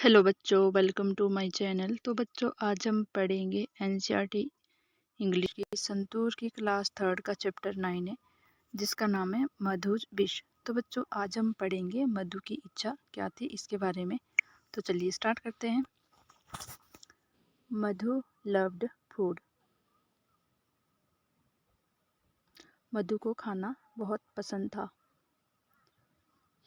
Hello बच्चों, welcome to my channel. तो बच्चों, आज हम पढ़ेंगे एनसीईआरटी इंग्लिश की संतूर की क्लास 3 का चैप्टर 9 है, जिसका नाम है मधुर विष। तो बच्चों, आज हम पढ़ेंगे मधु की इच्छा क्या थी इसके बारे में। तो चलिए स्टार्ट करते हैं। मधु लव्ड फूड। मधु को खाना बहुत पसंद था।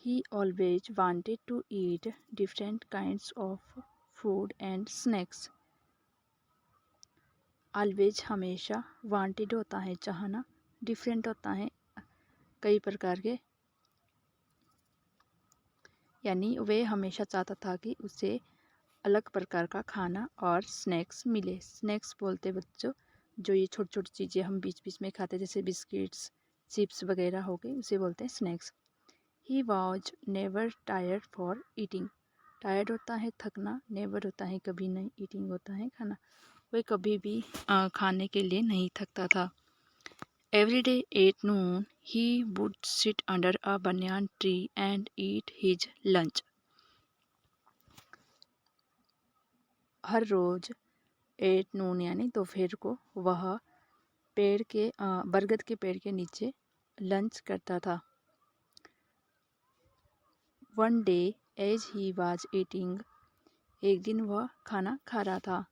He always wanted to eat different kinds of food and snacks. Always हमेशा, वांटेड होता है चाहना, डिफरेंट होता है कई प्रकार के, यानी वे हमेशा चाहता था कि उसे अलग प्रकार का खाना और स्नैक्स मिले। स्नैक्स बोलते बच्चों जो ये छोटी छोटी चीज़ें हम बीच बीच में खाते, जैसे बिस्किट्स, चिप्स वगैरह हो गए, उसे बोलते हैं snacks. He was never tired for eating. Tired होता है थकना, नेवर होता है कभी नहीं, ईटिंग होता है खाना। वह कभी भी खाने के लिए नहीं थकता था। Every day at noon, he would sit under a banyan tree and eat his lunch. हर रोज एट नून यानी दोपहर को वह बरगद के पेड़ के नीचे लंच करता था। One day, as he was eating, एक दिन वह खाना खा रहा था।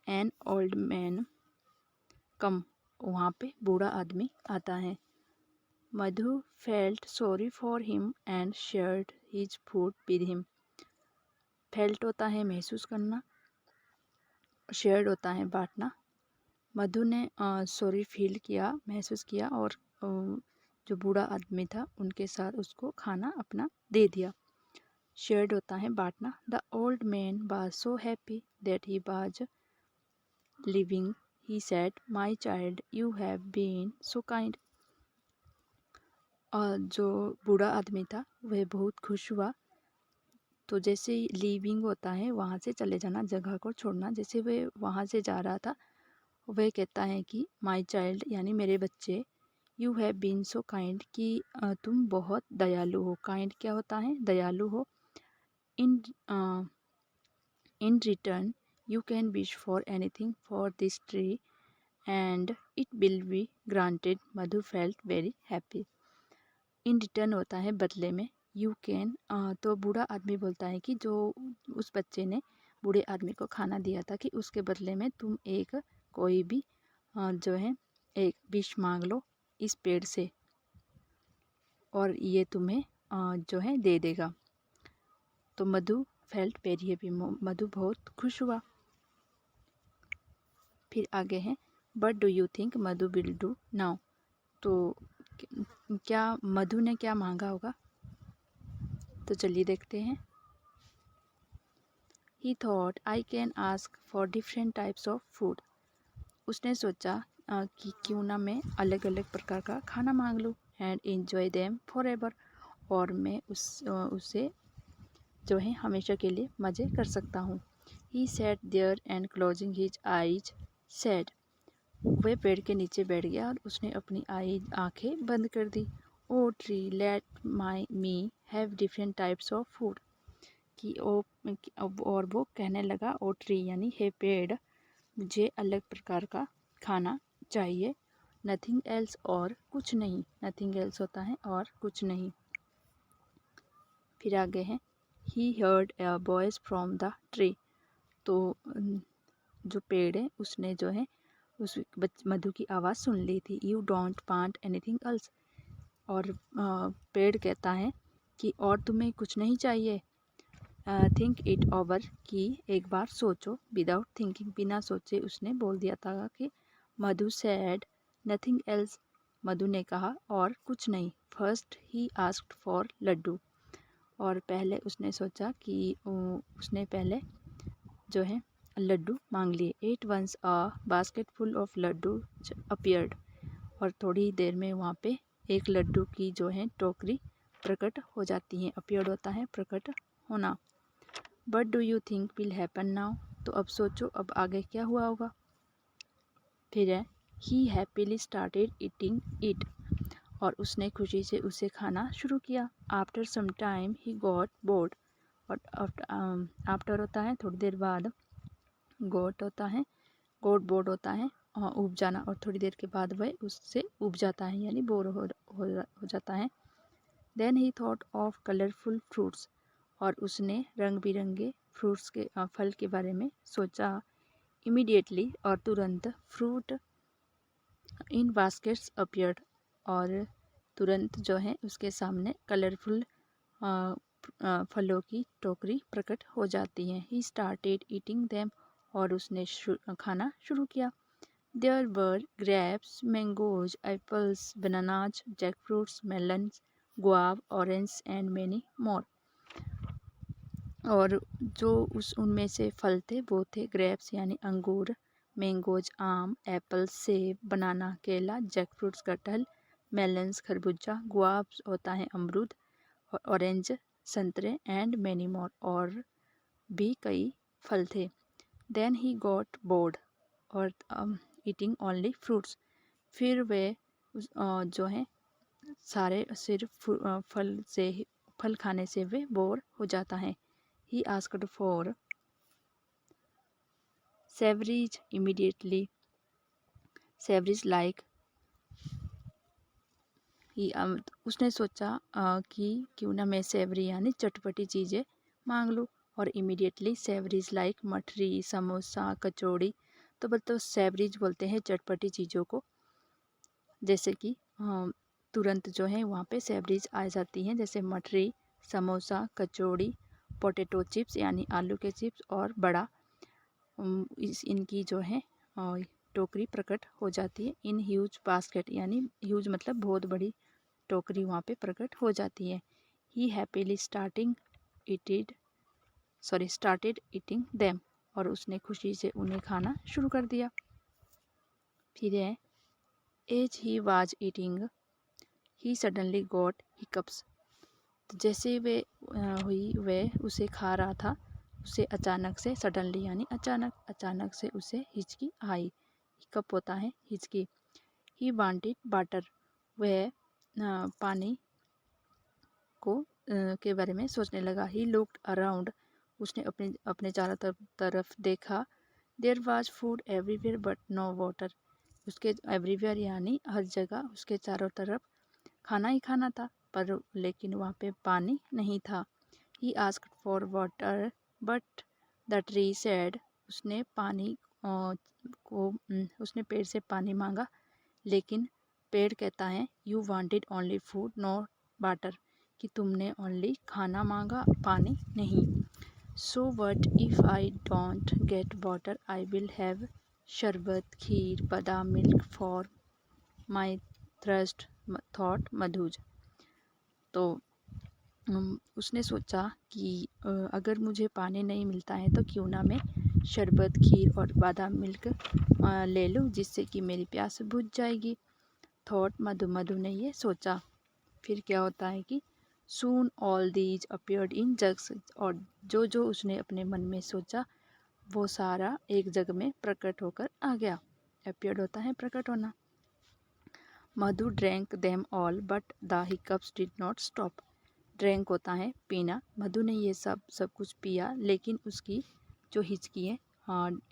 An old man come, वहाँ पे बूढ़ा आदमी आता है। मधु felt sorry for him and shared his food with him. Felt होता है महसूस करना, शेयर्ड होता है बांटना। मधु ने सॉरी फील किया, महसूस किया, और जो बूढ़ा आदमी था उनके साथ उसको खाना अपना दे दिया। शेयर्ड होता है बांटना। The old man was so happy that he was living. He said, my child, you have been so kind. जो बूढ़ा आदमी था वह बहुत खुश हुआ। तो जैसे लीविंग होता है वहाँ से चले जाना, जगह को छोड़ना, जैसे वह वहाँ से जा रहा था वह कहता है कि माई चाइल्ड यानी मेरे बच्चे, you have been so kind, कि तुम बहुत दयालु हो। काइंड क्या होता है? दयालु हो। In in return you can wish for anything for this tree and it will be granted. Madhu felt very happy. In return होता है बदले में। यू कैन, तो बूढ़ा आदमी बोलता है कि जो उस बच्चे ने बूढ़े आदमी को खाना दिया था कि उसके बदले में तुम एक कोई भी जो है एक विश मांग लो इस पेड़ से, और ये तुम्हें जो है दे देगा। तो मधु फेल्ट वेरी हैप्पी, मधु बहुत खुश हुआ। फिर आगे है, but do you think Madhu will do now. तो क्या मधु ने क्या मांगा होगा, तो चलिए देखते हैं। He thought I can ask for different types of food. उसने सोचा कि क्यों ना मैं अलग अलग प्रकार का खाना मांग लूँ, and enjoy them forever, और मैं उसे जो है हमेशा के लिए मज़े कर सकता हूँ। He sat there and closing his eyes said, वह पेड़ के नीचे बैठ गया और उसने अपनी आँखें बंद कर दी। Oh tree, let me have different types of food. कि और वो कहने लगा, ओ ट्री यानी हे पेड़, मुझे अलग प्रकार का खाना चाहिए। नथिंग एल्स, और कुछ नहीं। नथिंग एल्स होता है और कुछ नहीं। फिर आगे है, he heard a voice from the tree. तो जो पेड़ है उसने जो है उस मधु की आवाज़ सुन ली थी। You don't want anything else, और पेड़ कहता है कि और तुम्हें कुछ नहीं चाहिए। थिंक इट ओवर, कि एक बार सोचो। विदाउट थिंकिंग, बिना सोचे उसने बोल दिया था कि Madhu said nothing else, Madhu ने कहा और कुछ नहीं। First he asked for laddu, और पहले उसने सोचा कि उसने पहले जो है लड्डू मांग लिए। At once a basket full of laddu appeared, और थोड़ी देर में वहाँ पे एक लड्डू की जो है टोकरी प्रकट हो जाती है। अपीयर्ड होता है प्रकट होना। But do you think will happen now, तो अब सोचो अब आगे क्या हुआ होगा। फिर है, he happily started eating it, और उसने खुशी से उसे खाना शुरू किया। After some time he got bored, और आफ्टर होता है थोड़ी देर बाद, गोट होता है, गोट बोर्ड होता है उब जाना, और थोड़ी देर के बाद वह उससे उब जाता है यानी बोर हो जाता है। Then he thought of colourful fruits, और उसने रंग बिरंगे फ्रूट्स के फल के बारे में सोचा। इमीडिएटली, और तुरंत, फ्रूट इन बास्केट्स अपीयर्ड, और तुरंत जो है उसके सामने कलरफुल फलों की टोकरी प्रकट हो जाती है। ही स्टार्टेड ईटिंग देम, और उसने खाना शुरू किया। There were grapes, mangoes, apples, bananas, jackfruits, melons, guava, orange and many more. और जो उनमें से फल थे वो थे ग्रेप्स यानी अंगूर, मैंगोज आम, एप्पल सेब, बनाना केला, जैकफ्रूट्स कटहल, मेलन्स खरबूजा, गुआव्स होता है अमरूद, और ऑरेंज संतरे, एंड मैनी मोर, और भी कई फल थे। देन ही गॉट बोर्ड और ईटिंग ओनली फ्रूट्स, फिर वे जो है सारे सिर्फ फल खाने से वे बोर हो जाता है। He asked for savories immediately. Savories like उसने सोचा कि क्यों ना मैं सेवरी यानी चटपटी चीज़ें मांग लूँ, और इमीडिएटली सेवरीज लाइक मठरी, समोसा, कचौड़ी। तो मतलब सेवरीज बोलते हैं चटपटी चीज़ों को, जैसे कि तुरंत जो है वहाँ पे सेवरीज आ जाती हैं, जैसे मठरी, समोसा, कचौड़ी, पोटैटो चिप्स यानी आलू के चिप्स, और बड़ा इनकी जो है टोकरी प्रकट हो जाती है। इन ह्यूज बास्केट यानी ह्यूज मतलब बहुत बड़ी टोकरी वहाँ पे प्रकट हो जाती है। He happily started eating them, और उसने खुशी से उन्हें खाना शुरू कर दिया। फिर है as he was eating he suddenly got hiccups. तो जैसे वे उसे खा रहा था, उसे अचानक से, सडनली यानी अचानक से उसे हिचकी आई। हिकअप होता है हिचकी। ही वांटेड वाटर, वह पानी को के बारे में सोचने लगा। ही लुक्ड अराउंड, उसने अपने चारों तरफ देखा। There was food everywhere but no water, उसके एवरीवेयर यानी हर जगह उसके चारों तरफ खाना ही खाना था, पर लेकिन वहाँ पे पानी नहीं था। ही asked for water but the tree said, उसने उसने पेड़ से पानी मांगा, लेकिन पेड़ कहता है you wanted only food not water, कि तुमने ओनली खाना मांगा, पानी नहीं। So what if I don't get water, I will have शरबत, खीर, बादाम milk for my thrust, thought Madhu's. तो उसने सोचा कि अगर मुझे पानी नहीं मिलता है तो क्यों ना मैं शरबत, खीर और बादाम मिल्क ले लूँ, जिससे कि मेरी प्यास बुझ जाएगी। थॉट मधु ने ये सोचा। फिर क्या होता है कि सून all these appeared in jugs, और जो उसने अपने मन में सोचा वो सारा एक जग में प्रकट होकर आ गया। अपीयर्ड होता है प्रकट होना। Madhu drank them all but the hiccups did not stop. Drank होता है पीना। मधु ने ये सब कुछ पिया, लेकिन उसकी जो हिचकी है,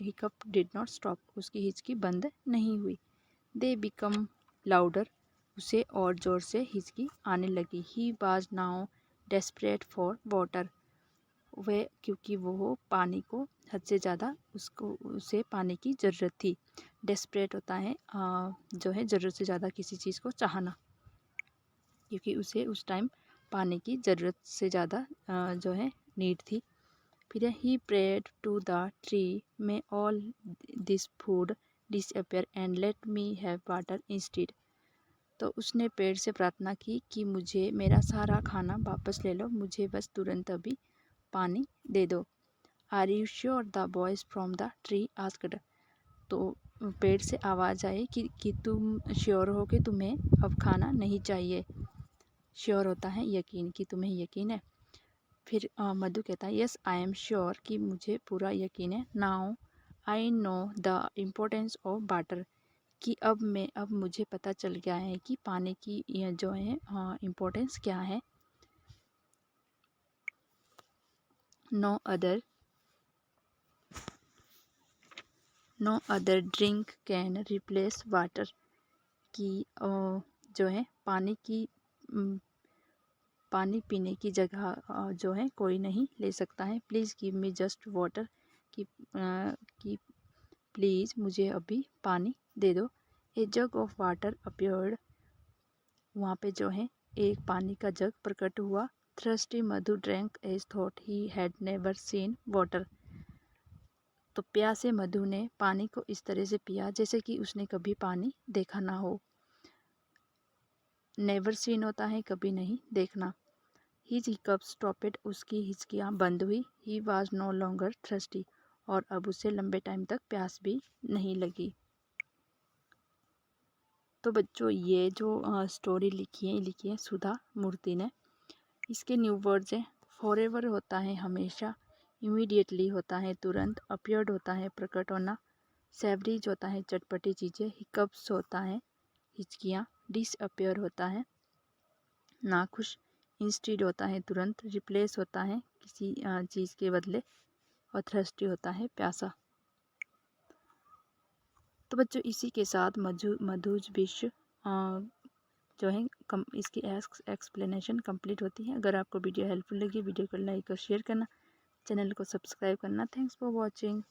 हिकअप डिड नॉट स्टॉप, उसकी हिचकी बंद नहीं हुई। दे बिकम लाउडर, उसे और ज़ोर से हिचकी आने लगी। He was now desperate for water, वह क्योंकि वो पानी को हद से ज़्यादा उसे पानी की ज़रूरत थी। डेस्परेट होता है जो है ज़रूरत से ज़्यादा किसी चीज़ को चाहना, क्योंकि उसे उस टाइम पानी की ज़रूरत से ज़्यादा जो है नीड थी। फिर he prayed to the tree, may all this food disappear and let me have water instead. तो उसने पेड़ से प्रार्थना की कि मुझे मेरा सारा खाना वापस ले लो, मुझे बस तुरंत अभी पानी दे दो। Are you sure, the boys from the tree asked. तो पेड़ से आवाज़ आई कि तुम श्योर हो कि तुम्हें अब खाना नहीं चाहिए। श्योर होता है यकीन, कि तुम्हें यकीन है। फिर मधु कहता है यस आई एम श्योर, कि मुझे पूरा यकीन है। Now I know the importance of water, कि अब मुझे पता चल गया है कि पानी की जो है इम्पोर्टेंस क्या है। No other drink can replace water, कि जो है पानी पीने की जगह जो है कोई नहीं ले सकता है। Please give me just water, कि प्लीज़ मुझे अभी पानी दे दो। ए जग ऑफ वाटर अपीयर्ड, वहाँ पे जो है एक पानी का जग प्रकट हुआ। Thirsty Madhu drank as thought he had never seen water, तो प्यासे मधु ने पानी को इस तरह से पिया जैसे कि उसने कभी पानी देखा ना हो। नेवर सीन होता है कभी नहीं देखना। हिज हिकअप स्टॉपेड, उसकी हिचकियाँ बंद हुई। He was no longer thirsty, और अब उसे लंबे टाइम तक प्यास भी नहीं लगी। तो बच्चों ये जो स्टोरी लिखी है सुधा मूर्ति ने। इसके न्यू वर्ड्स हैं, फॉरएवर होता है हमेशा, इमीडिएटली होता है तुरंत, अपीयर्ड होता है प्रकट होना, सेवरीज होता है चटपटी चीज़ें, हिकअप्स होता है हिचकियाँ, डिसअपियर होता है नाखुश, इंस्टीड होता है तुरंत, रिप्लेस होता है किसी चीज़ के बदले, और थ्रस्टी होता है प्यासा। तो बच्चों इसी के साथ मधुज विश्व जो है इसकी एक्सप्लेनेशन कंप्लीट होती है। अगर आपको वीडियो हेल्पफुल लगी, वीडियो को लाइक और शेयर करना, चैनल को सब्सक्राइब करना। Thanks for watching.